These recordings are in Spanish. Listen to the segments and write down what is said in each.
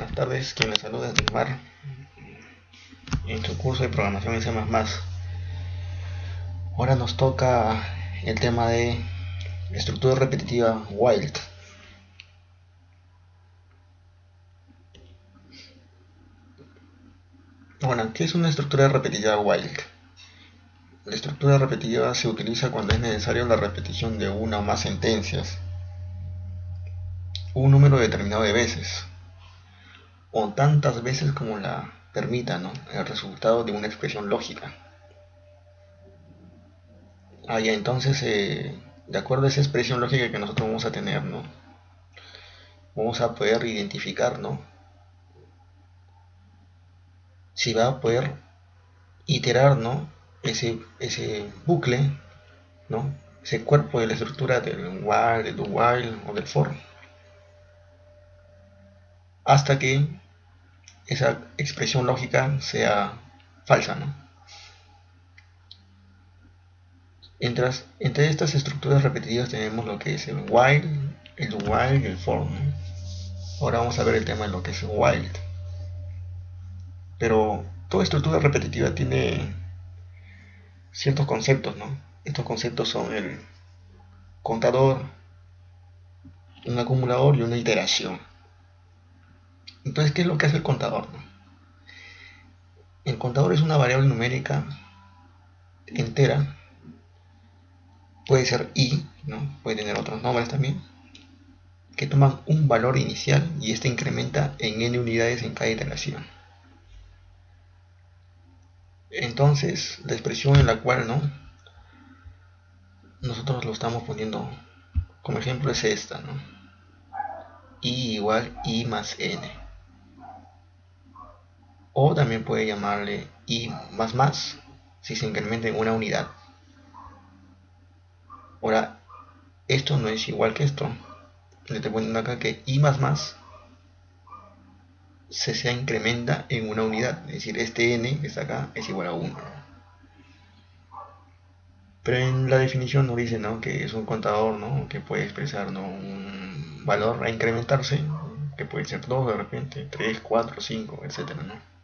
Buenas tardes, quien les saluda es Dilmar en su curso de programación en C++. Ahora nos toca el tema de estructura repetitiva WILD. Bueno, ¿qué es una estructura repetitiva WILD? La estructura repetitiva se utiliza cuando es necesario la repetición de una o más sentencias, un número determinado de veces, o tantas veces como la permita, ¿no?, el resultado de una expresión lógica. Ya, entonces, de acuerdo a esa expresión lógica que nosotros vamos a tener, ¿no?, vamos a poder identificar, ¿no?, si va a poder iterar, ¿no?, ese bucle, ¿no?, ese cuerpo de la estructura del while, del do while o del for, hasta que esa expresión lógica sea falsa, ¿no? Entre estas estructuras repetitivas tenemos lo que es el while, el do while y el for, ¿no? Ahora vamos a ver el tema de lo que es el while. Pero toda estructura repetitiva tiene ciertos conceptos, ¿no? Estos conceptos son el contador, un acumulador y una iteración. Entonces, ¿qué es lo que hace el contador, no? El contador es una variable numérica entera, puede ser i, ¿no?, puede tener otros nombres también, que toman un valor inicial y este incrementa en n unidades en cada iteración. Entonces, la expresión en la cual, ¿no?, nosotros lo estamos poniendo como ejemplo es esta, ¿no?, i igual i más n. O también puede llamarle i más si se incrementa en una unidad. Ahora, esto no es igual que esto. Le estoy poniendo acá que i más se incrementa en una unidad, es decir, este n que está acá es igual a 1. Pero en la definición nos dice, ¿no?, que es un contador, ¿no?, que puede expresar, ¿no?, un valor a incrementarse, que puede ser 2 de repente, 3, 4, 5, etcétera, ¿no?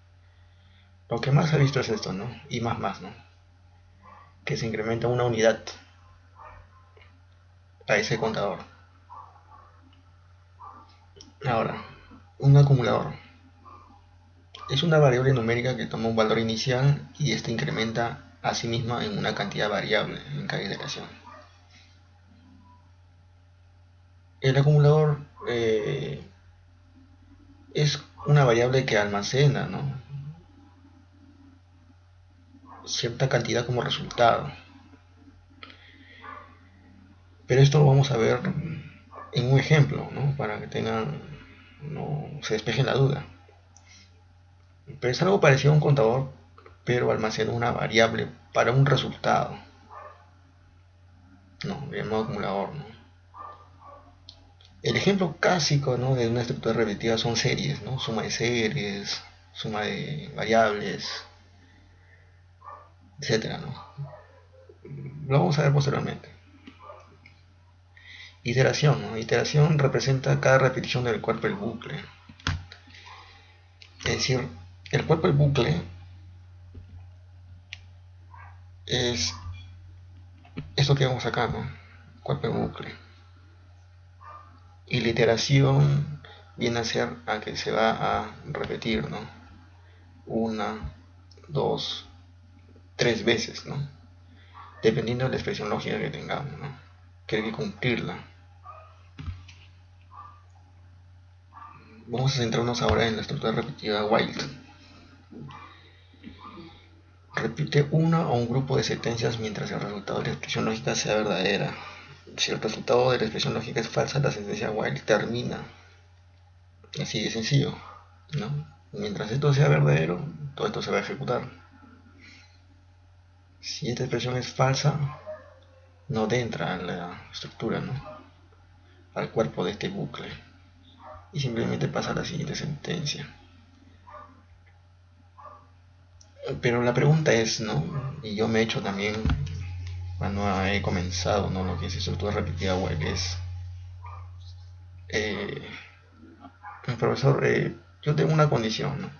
Lo que más se ha visto es esto, ¿no?, i más, ¿no?, que se incrementa una unidad a ese contador. Ahora, un acumulador es una variable numérica que toma un valor inicial y este incrementa a sí misma en una cantidad variable en cada iteración. El acumulador es una variable que almacena, ¿no?, cierta cantidad como resultado. Pero esto lo vamos a ver en un ejemplo, ¿no?, para que no se despejen la duda. Pero es algo parecido a un contador, pero almacena una variable para un resultado, ¿no?, llamado acumulador, ¿no? El ejemplo clásico, ¿no?, de una estructura repetitiva son series, ¿no?, suma de series, suma de variables, etcétera, ¿no? Lo vamos a ver posteriormente. Iteración, ¿no? Iteración representa cada repetición del cuerpo del bucle. Es decir, el cuerpo del bucle es esto que vemos acá, ¿no?, cuerpo del bucle. Y la iteración viene a ser a que se va a repetir, ¿no?, 1, 2, 3 veces, ¿no?, dependiendo de la expresión lógica que tengamos, ¿no?, que hay que cumplirla. Vamos a centrarnos ahora en la estructura repetitiva WILD. Repite una o un grupo de sentencias mientras el resultado de la expresión lógica sea verdadera. Si el resultado de la expresión lógica es falsa, la sentencia while termina. Así de sencillo, ¿no? Mientras esto sea verdadero, todo esto se va a ejecutar. Si esta expresión es falsa, no entra en la estructura, ¿no?, al cuerpo de este bucle, y simplemente pasa a la siguiente sentencia. Pero la pregunta es, ¿no?, y yo me he hecho también cuando he comenzado, ¿no?, lo que es estructura repetitiva web, es profesor, yo tengo una condición, ¿no?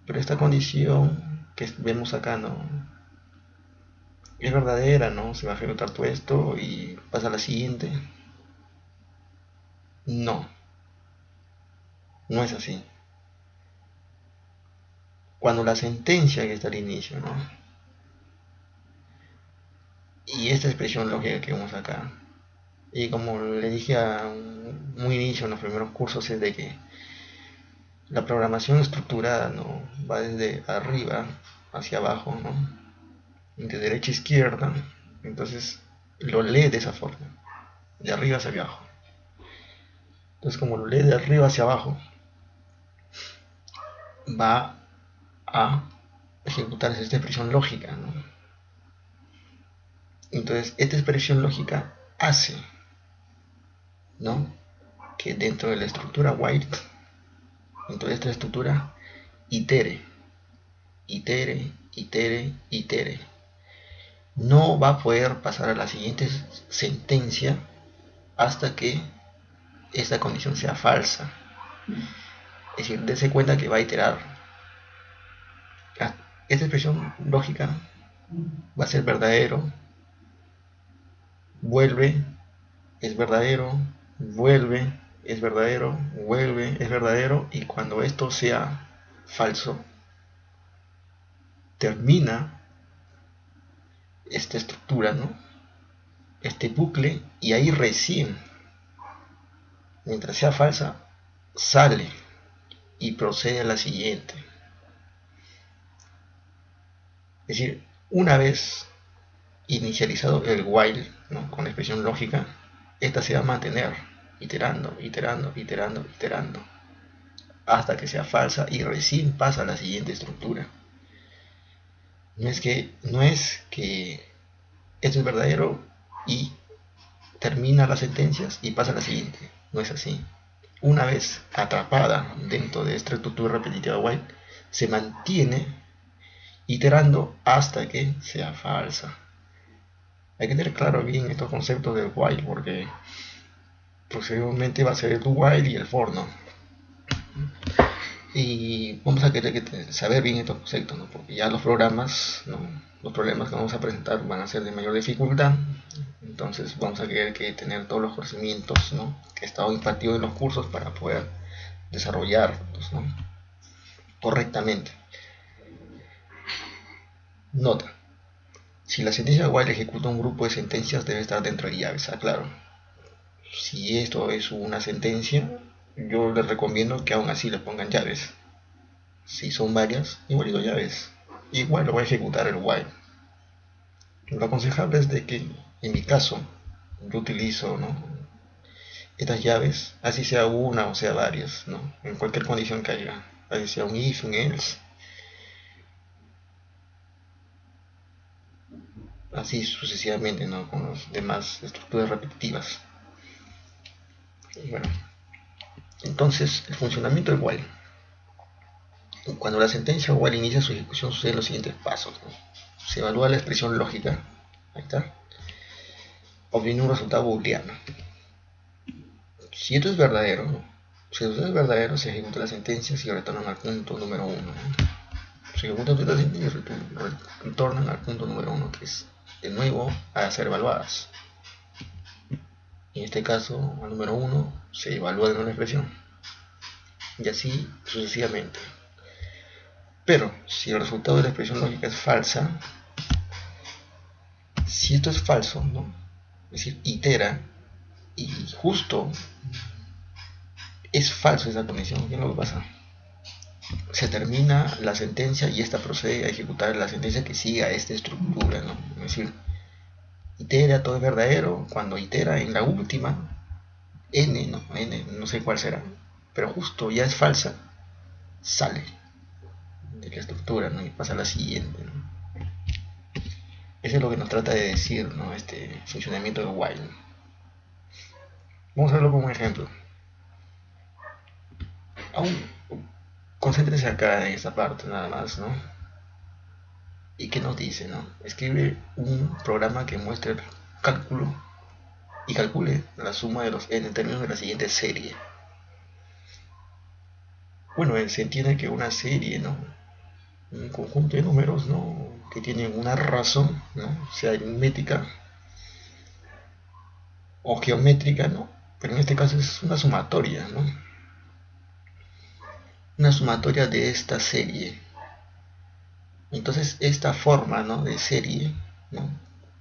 Pero esta condición que vemos acá, ¿no? Es verdadera, ¿no? Se va a ejecutar todo esto y pasa a la siguiente. No, no es así. Cuando la sentencia que está al inicio, ¿no? Y esta expresión lógica que vemos acá, y como le dije a muy inicio en los primeros cursos, es de que la programación estructurada, ¿no? Va desde arriba hacia abajo, ¿no? De derecha a izquierda. Entonces lo lee de esa forma, de arriba hacia abajo. Entonces, como lo lee de arriba hacia abajo, va a ejecutar esta expresión lógica, ¿no? Entonces, esta expresión lógica hace, ¿no?, que dentro de la estructura while, dentro de esta estructura, itere, itere, itere, itere. No va a poder pasar a la siguiente sentencia hasta que esta condición sea falsa. Es decir, dése cuenta que va a iterar. Esta expresión lógica va a ser verdadero, vuelve, es verdadero, vuelve, es verdadero, vuelve, es verdadero, y cuando esto sea falso, termina esta estructura, ¿no? Este bucle, y ahí recién, mientras sea falsa, sale y procede a la siguiente. Es decir, una vez inicializado el while, ¿no?, con la expresión lógica, esta se va a mantener iterando, iterando, iterando, iterando, hasta que sea falsa y recién pasa a la siguiente estructura. No es que esto es verdadero y termina las sentencias y pasa a la siguiente. No es así. Una vez atrapada dentro de esta estructura repetitiva while, se mantiene iterando hasta que sea falsa. Hay que tener claro bien estos conceptos del while, porque posteriormente va a ser el do while y el for, ¿no? Y vamos a querer saber bien estos conceptos, ¿no? Porque ya los programas, ¿no?, los problemas que vamos a presentar van a ser de mayor dificultad. Entonces vamos a querer que tener todos los conocimientos, ¿no?, que he estado impartido en los cursos para poder desarrollarlos, ¿no?, correctamente. Nota: si la sentencia while ejecuta un grupo de sentencias, debe estar dentro de llaves. Aclaro, si esto es una sentencia, yo les recomiendo que aún así le pongan llaves. Si son varias, igualito llaves. Igual lo va a ejecutar el while. Lo aconsejable es de que, en mi caso, yo utilizo, ¿no?, estas llaves, así sea una o sea varias, ¿no?, en cualquier condición que haya, así sea un if, un else, así sucesivamente, ¿no?, con las demás estructuras repetitivas. Y bueno, entonces el funcionamiento del while. Cuando la sentencia while inicia su ejecución, suceden los siguientes pasos, ¿no? Se evalúa la expresión lógica, ahí está, obtiene un resultado booleano. Si esto es verdadero, ¿no?, si esto es verdadero, se ejecuta la sentencia y retornan al punto número 1, ¿no? Se ejecuta la sentencia y retornan al punto número 1, que es de nuevo a ser evaluadas. En este caso, al número 1 se evalúa de nuevo la expresión, y así sucesivamente. Pero si el resultado de la expresión lógica es falsa, si esto es falso, ¿no?, es decir, itera, y justo es falso esa condición, ¿qué es lo que pasa? Se termina la sentencia y esta procede a ejecutar la sentencia que siga esta estructura, ¿no? Es decir, itera, todo es verdadero. Cuando itera en la última, n, no sé cuál será, pero justo ya es falsa, sale de la estructura, ¿no?, y pasa a la siguiente, ¿no? Eso es lo que nos trata de decir, ¿no?, este funcionamiento de while. Vamos a verlo como un ejemplo. Aún concéntrese acá en esta parte nada más, ¿no? ¿Y qué nos dice, no? Escribe un programa que muestre el cálculo y calcule la suma de los n términos de la siguiente serie. Bueno, se entiende que una serie, ¿no? Un conjunto de números, ¿no? Que tienen una razón, ¿no? Sea aritmética o geométrica, ¿no? Pero en este caso es una sumatoria, ¿no? Una sumatoria de esta serie. Entonces esta forma, ¿no? De serie, ¿no?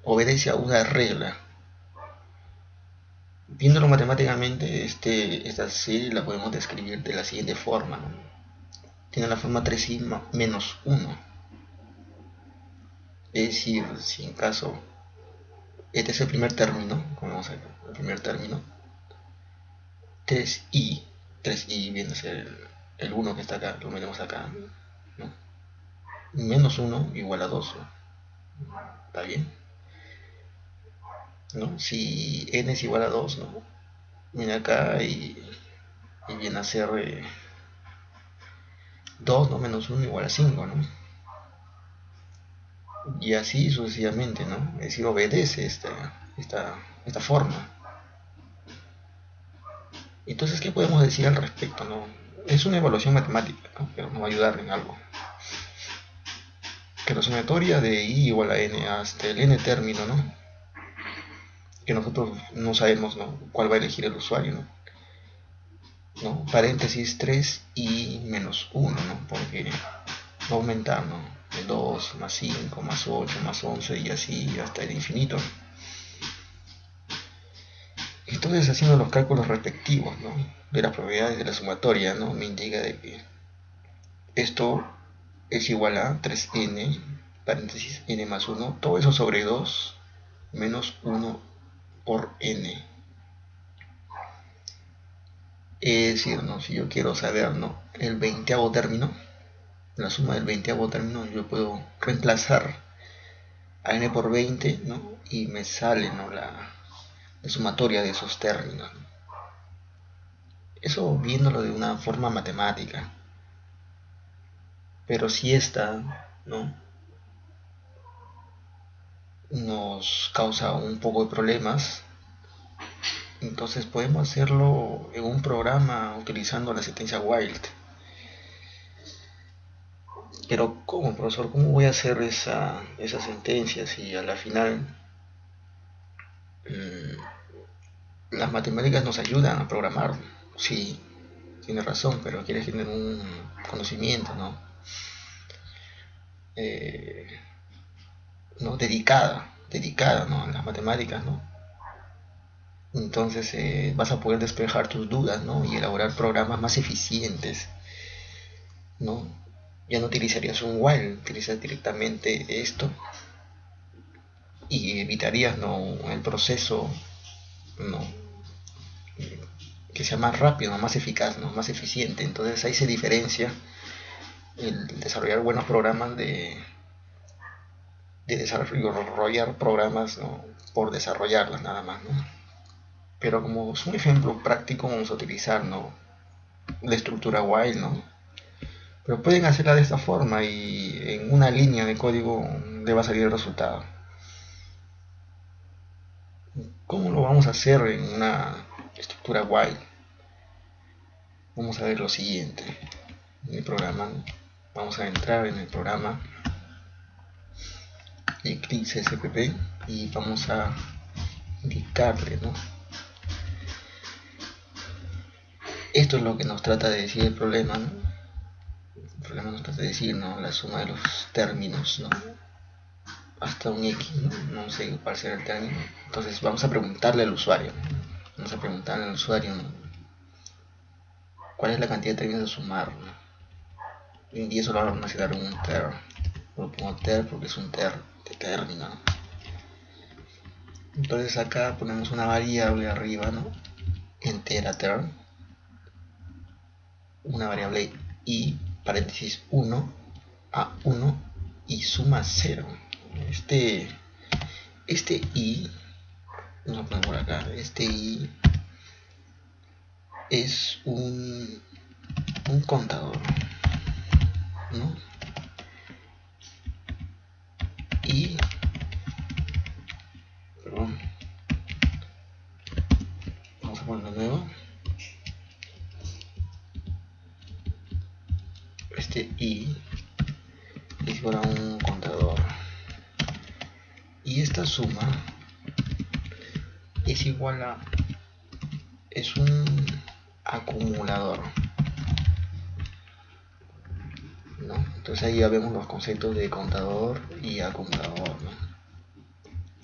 Obedece a una regla. Viéndolo matemáticamente, esta serie la podemos describir de la siguiente forma, ¿no? Tiene la forma 3i menos 1. Es decir, si en caso este es el primer término, como vamos a ver, el primer término, 3i, 3i viene a ser el 1 que está acá, lo metemos acá, ¿no? Menos 1 igual a 2, ¿no? ¿Está bien? ¿No? Si n es igual a 2, ¿no? Viene acá y viene a ser 2, ¿no? Menos 1 igual a 5, ¿no? Y así sucesivamente, ¿no? Es decir, obedece esta forma. Entonces, ¿qué podemos decir al respecto, no? Es una evaluación matemática, ¿no? Pero nos va a ayudar en algo. Que la sumatoria de i igual a n hasta el n término, ¿no? Que nosotros no sabemos, ¿no? Cuál va a elegir el usuario, ¿no? ¿No? Paréntesis 3i menos 1, ¿no? Porque va a aumentar, ¿no? El 2 más 5 más 8 más 11 y así hasta el infinito, ¿no? Entonces, haciendo los cálculos respectivos, ¿no? De las propiedades de la sumatoria, ¿no? Me indica de que esto es igual a 3n, paréntesis, n más 1, todo eso sobre 2 menos 1 por n. Es decir, ¿no? Si yo quiero saber, ¿no? El 20º término, la suma del 20º término, yo puedo reemplazar a n por 20, ¿no? Y me sale, ¿no? la sumatoria de esos términos, ¿no? Eso viéndolo de una forma matemática. Pero si esta, ¿no? Nos causa un poco de problemas, entonces podemos hacerlo en un programa utilizando la sentencia Wild. Pero ¿cómo, profesor? ¿Cómo voy a hacer esa sentencia si a la final las matemáticas nos ayudan a programar? Sí, tiene razón, pero quieres tener un conocimiento, ¿no? Eh, ¿No? Dedicada, ¿no? A las matemáticas, ¿no? Entonces vas a poder despejar tus dudas, ¿no? Y elaborar programas más eficientes, ¿no? Ya no utilizarías un while, utilizas directamente esto y evitarías, ¿no? El proceso, ¿no? Que sea más rápido, ¿no? Más eficaz, ¿no? Más eficiente. Entonces ahí se diferencia el desarrollar buenos programas de desarrollar programas, ¿no? Por desarrollarlas nada más, ¿no? Pero como es un ejemplo práctico vamos a utilizar, ¿no? La estructura while, ¿no? Pero pueden hacerla de esta forma y en una línea de código le va a salir el resultado. ¿Cómo lo vamos a hacer en una estructura while? Vamos a ver lo siguiente. En el programa, vamos a entrar en el programa Eclipse SPP y vamos a indicarle, ¿no? Esto es lo que nos trata de decir el problema, ¿no? El problema nos trata de decir, ¿no? La suma de los términos, ¿no? Hasta un X, ¿no? No sé cuál será el término. Entonces vamos a preguntarle al usuario, ¿no? Vamos a preguntarle al usuario, ¿no? ¿Cuál es la cantidad de términos a sumar, ¿no? Y eso lo vamos a hacer un ter. Lo pongo ter porque es un ter de término, ¿no? Entonces acá ponemos una variable arriba, ¿no? Entera ter, una variable i, paréntesis 1 a 1 y suma 0. Este i, vamos a poner por acá, este i es un contador, ¿no? Y, perdón, vamos a ponerlo de nuevo. Y esta suma es igual a, es un acumulador, ¿no? Entonces ahí ya vemos los conceptos de contador y acumulador, ¿no?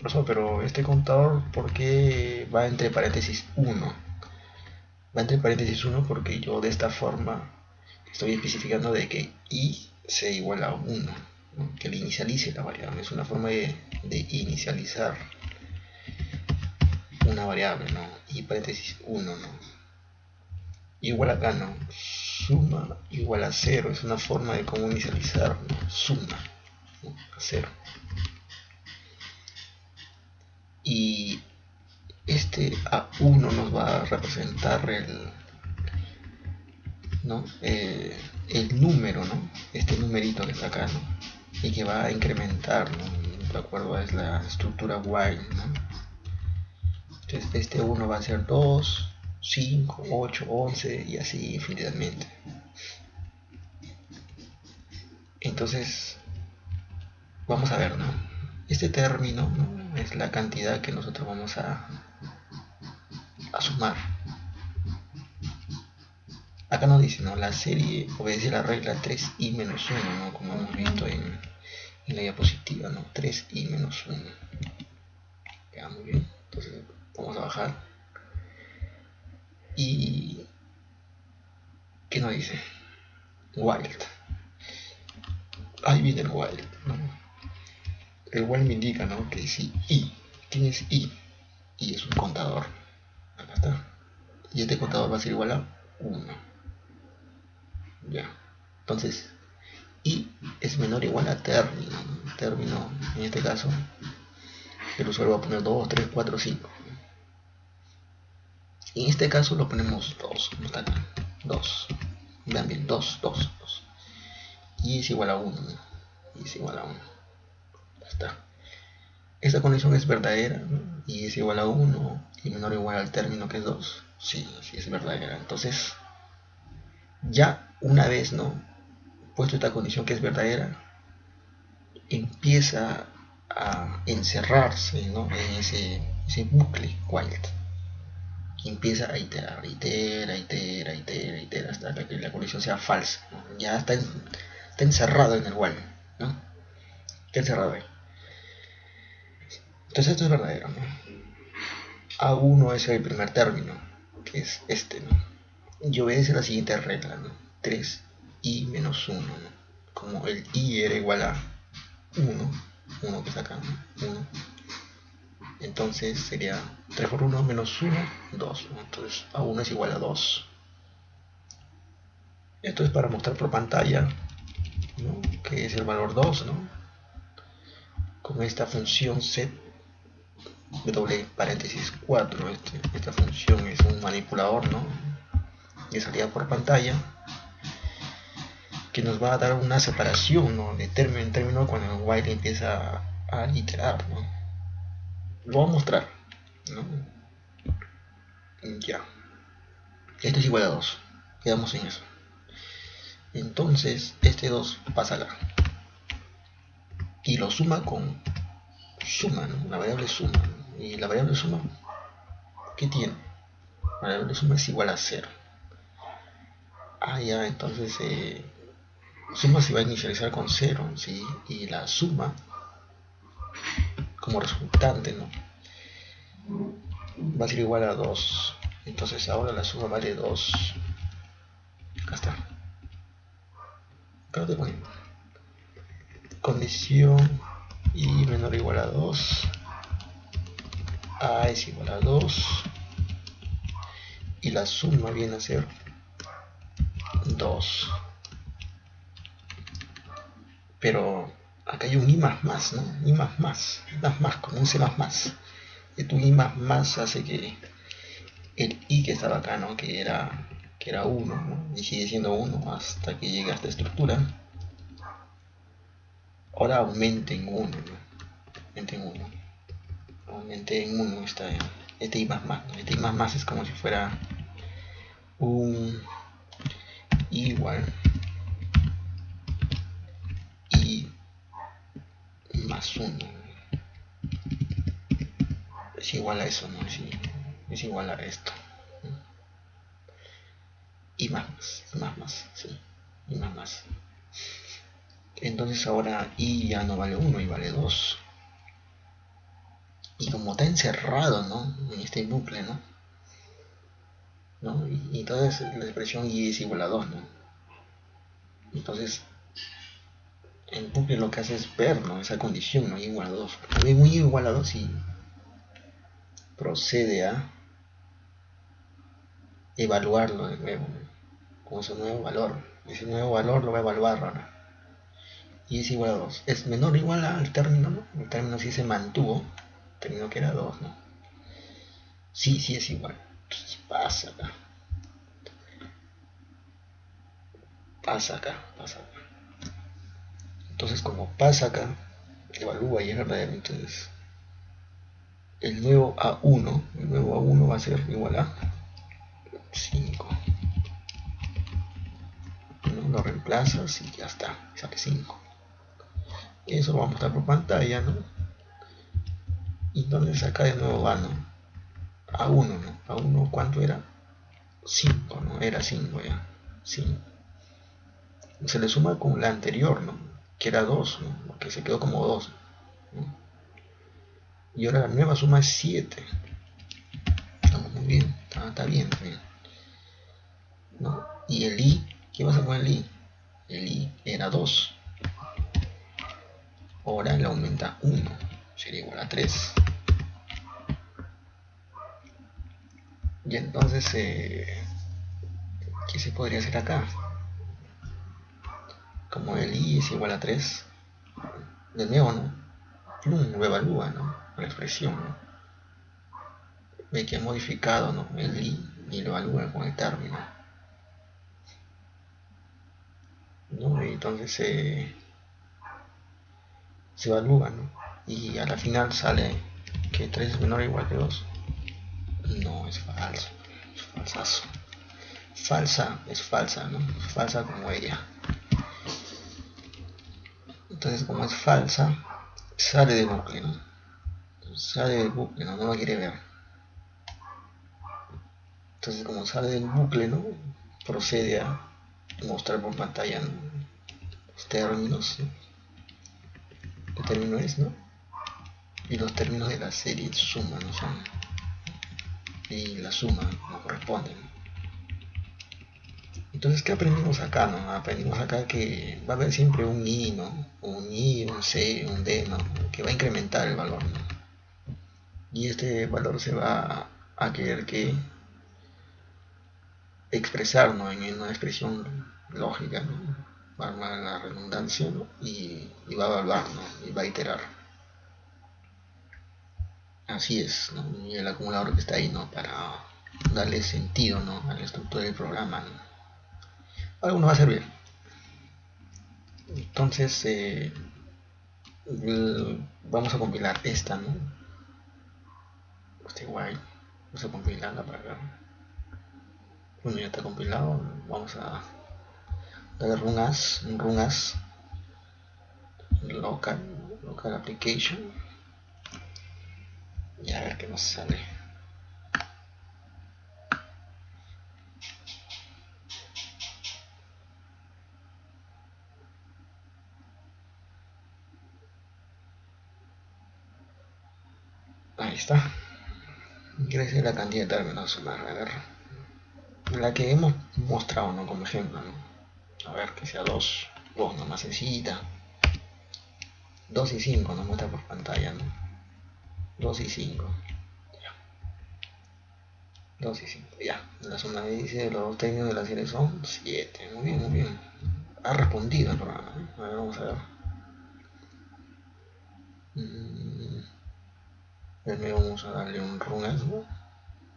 Profesor, pero este contador, ¿por qué va entre paréntesis 1? Va entre paréntesis 1 porque yo de esta forma estoy especificando de que i sea igual a 1, ¿no? Que le inicialice la variable. Es una forma de inicializar una variable, ¿no? Y paréntesis 1, ¿no? Igual acá, ¿no? Suma igual a 0. Es una forma de cómo inicializar, ¿no? Suma, ¿no? A 0. Y este A1 nos va a representar ¿no? El número, ¿no? Este numerito que está acá, ¿no? Y que va a incrementar, ¿no? De acuerdo a la estructura while, ¿no? Entonces este 1 va a ser 2, 5, 8, 11 y así infinitamente. Entonces vamos a ver, ¿no? Este término, ¿no? Es la cantidad que nosotros vamos a sumar. Acá nos dice, ¿no? La serie obedece la regla 3i menos 1, ¿no? Como hemos visto en la diapositiva, ¿no? 3i menos 1. Ya, muy bien. Entonces vamos a bajar. Y ¿qué nos dice? Wild. Ahí viene el wild, ¿no? El while me indica, ¿no? Que si i, ¿quién es i? I es un contador. Acá está. Y este contador va a ser igual a 1. Ya. Entonces, i es menor o igual a término. Término, en este caso, el usuario va a poner 2, 3, 4, 5. En este caso lo ponemos 2, como está acá. 2. Vean bien, 2, 2, 2. Y es igual a 1. Y es igual a 1. Ya está. Esta condición es verdadera, ¿no? Y es igual a 1 y menor o igual al término que es 2. Sí, sí es verdadera. Entonces, ya una vez, ¿no? Puesto esta condición que es verdadera, empieza a encerrarse, ¿no? En ese bucle while. Y empieza a iterar, itera hasta que la condición sea falsa, ¿no? Ya está encerrado en el while, ¿no? Está encerrado ahí. Entonces esto es verdadero, ¿no? A1 es el primer término, que es este, ¿no? Y obedece la siguiente regla, ¿no? 3i menos 1, ¿no? Como el i era igual a 1 que está acá, ¿no? 1. Entonces sería 3 por 1 menos 1, 2, ¿no? Entonces A1 es igual a 2. Esto es para mostrar por pantalla, ¿no? Que es el valor 2, ¿no? Con esta función set w paréntesis 4. Esta función es un manipulador, ¿no? De salida por pantalla que nos va a dar una separación, ¿no? De término en término cuando el while empieza a iterar, ¿no? Lo voy a mostrar, ¿no? Ya. Esto es igual a 2. Quedamos en eso. Entonces este 2 pasa acá y lo suma con suma, ¿no? La variable suma, ¿no? Y la variable suma, ¿qué tiene? La variable suma es igual a 0. Ya, entonces suma se va a inicializar con 0, ¿sí? Y la suma como resultante, ¿no? Va a ser igual a 2. Entonces ahora la suma vale 2. Acá está. Acá lo estoy poniendo. Condición i menor o igual a 2. A es igual a 2. Y la suma viene a ser 2. Pero acá hay un i más más, ¿no? I más más como un c más más. Este i más más hace que el i que estaba acá, ¿no? Que era 1, ¿no? Y sigue siendo 1 hasta que llegue a esta estructura. Ahora aumente en 1, ¿no? Aumente en 1 este i más más, ¿no? Este i más más es como si fuera un igual i más 1. es igual a eso, ¿no? Es igual a esto. Y más, sí. Y más. Entonces ahora i ya no vale 1 y vale 2. Y como está encerrado, ¿no? En este bucle, ¿no? Y entonces la expresión y es igual a 2, ¿no? Entonces el bucle lo que hace es ver, ¿no? Esa condición, ¿no? Y igual a 2. Ve muy igual a 2 y procede a evaluarlo de nuevo, ¿no? Con su nuevo valor. Ese nuevo valor lo va a evaluar ahora. Y es igual a 2. Es menor o igual al término, ¿no? El término sí se mantuvo. El término que era 2, ¿no? Sí es igual. Entonces pasa acá. Pasa acá. Entonces como pasa acá, evalúa y es verdadero. Entonces el nuevo A1 va a ser igual a 5. ¿No? Lo reemplazas y ya está. Sale 5. Y eso lo vamos a mostrar por pantalla, ¿no? Y entonces acá de nuevo va, ¿no? A1, ¿no? A1, ¿cuánto era? 5, ¿no? Era 5 ya. 5. Se le suma con la anterior, ¿no? Que era 2, ¿no? Que se quedó como 2, ¿no? Y ahora la nueva suma es 7. Estamos muy bien, está bien, ¿no? Y el i, ¿qué pasa con el i? El i era 2. Ahora le aumenta 1, sería igual a 3. Y entonces, ¿qué se podría hacer acá? Como el i es igual a 3, de nuevo, ¿no? Lo evalúa, ¿no? La expresión, ¿no? Ve que ha modificado, ¿no? El i y lo evalúa con el término, ¿no? Y entonces se evalúa, ¿no? Y a la final sale que 3 es menor o igual que 2. No, es falso, es falsazo. Es falsa, ¿no? Falsa como ella. Entonces, como es falsa, sale del bucle, ¿no? Sale del bucle, ¿no? No lo quiere ver. Entonces, como sale del bucle, ¿no? Procede a mostrar por pantalla, ¿no? Los términos, ¿no? ¿Qué término es, no? Y los términos de la serie suma, ¿no? Son, y la suma no corresponden. Entonces, ¿qué aprendimos acá, no? Aprendimos acá que va a haber siempre un i, ¿no? Un i, un c, un d, ¿no? Que va a incrementar el valor, ¿no? Y este valor se va a querer que expresar, ¿no? En una expresión lógica, ¿no? Va a armar la redundancia, ¿no? Y va a evaluar, ¿no? Y va a iterar. Así es, ¿no? Y el acumulador que está ahí, ¿no? Para darle sentido, ¿no? A la estructura del programa, ¿no? Algo nos va a servir. Entonces, vamos a compilar esta, ¿no? Este guay. Vamos a compilarla para acá. Bueno, ya está compilado. Vamos a darle run as local application. Y a ver qué nos sale. Ahí está. Crece la cantidad de términos. A ver. La que hemos mostrado, ¿no? Como ejemplo, ¿no? A ver, que sea 2 nomás sencillita. 2 y 5 nos muestra por pantalla, ¿no? 2 y 5. 2 y 5, ya. La suma de dice los dos términos de la serie son 7. Muy bien, muy bien. Ha respondido el programa, ¿eh? A ver, vamos a ver. De nuevo vamos a darle un run as, ¿no?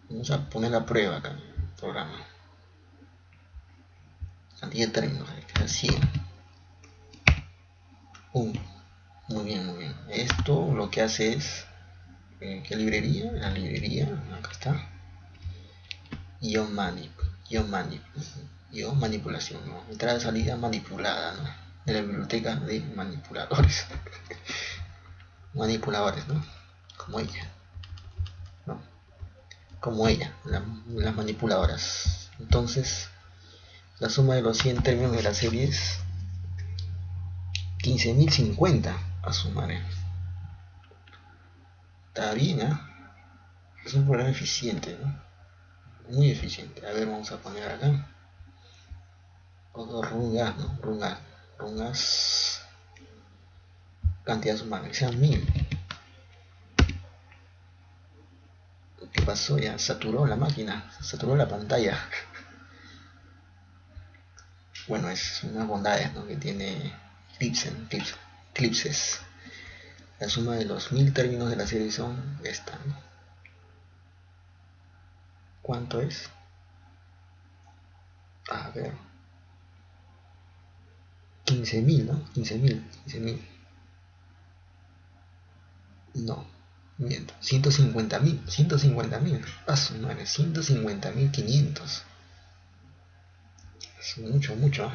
Vamos a poner la prueba acá en el programa. Cantidad de términos, que sea 100. Muy bien, muy bien. Esto lo que hace es, ¿qué librería? La librería, acá está. Manipulación, ¿no? Entrada salida manipulada, ¿no? De la biblioteca de manipuladores. Manipuladores, ¿no? Como ella. como ella, las manipuladoras. Entonces, la suma de los 100 términos de la serie es 15.050 a sumar. Está bien, ¿eh? Es un programa eficiente, ¿no? Muy eficiente. A ver, vamos a poner acá. Rungas, ¿no? Rungas. Cantidad sumada, que sean 1000. ¿Qué pasó? Ya saturó la máquina, saturó la pantalla. Bueno, es unas bondades, ¿no?, que tiene Eclipses. La suma de los 1000 términos de la serie son esta, ¿no? ¿Cuánto es? A ver. 15.000, ¿no? 15.000. No, miento. 150.000. 150.000. A su madre, 150.500. Es mucho, mucho.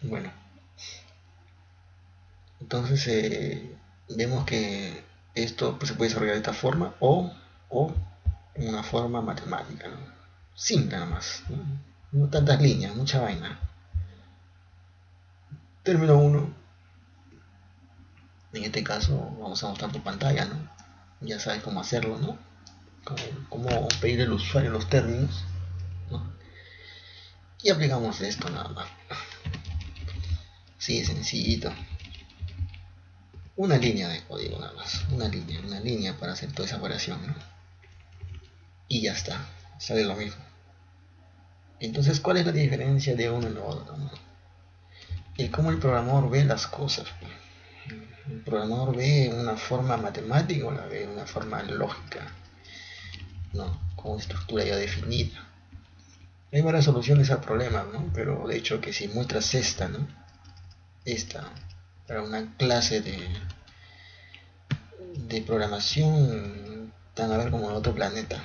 Bueno, entonces vemos que esto, pues, se puede desarrollar de esta forma o una forma matemática, ¿no? Simple nada más, ¿no? No tantas líneas, mucha vaina. Término 1. En este caso vamos a mostrar tu pantalla, ¿no? Ya sabes cómo hacerlo, ¿no? Cómo pedir al usuario los términos, ¿no? Y aplicamos esto nada más. Sí, sencillito. Una línea de código nada más. Una línea para hacer toda esa operación, ¿no? Y ya está. Sale lo mismo. Entonces, ¿cuál es la diferencia de uno y lo otro, ¿no? El cómo el programador ve las cosas. El programador ve una forma matemática o la ve una forma lógica, ¿no? Con una estructura ya definida. Hay varias soluciones al problema, ¿no? Pero de hecho que si muestras esta, ¿no? Esta, para una clase de programación, tan a ver como en otro planeta.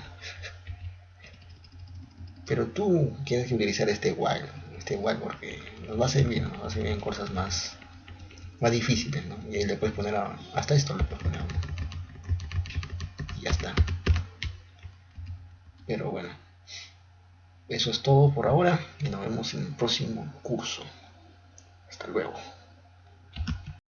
Pero tú quieres utilizar este while porque nos va a servir, ¿no? Nos va a servir en cosas más difíciles, ¿no? Y ahí le puedes poner hasta esto le puedes poner y ya está. Pero bueno, eso es todo por ahora y nos vemos en el próximo curso. Hasta luego.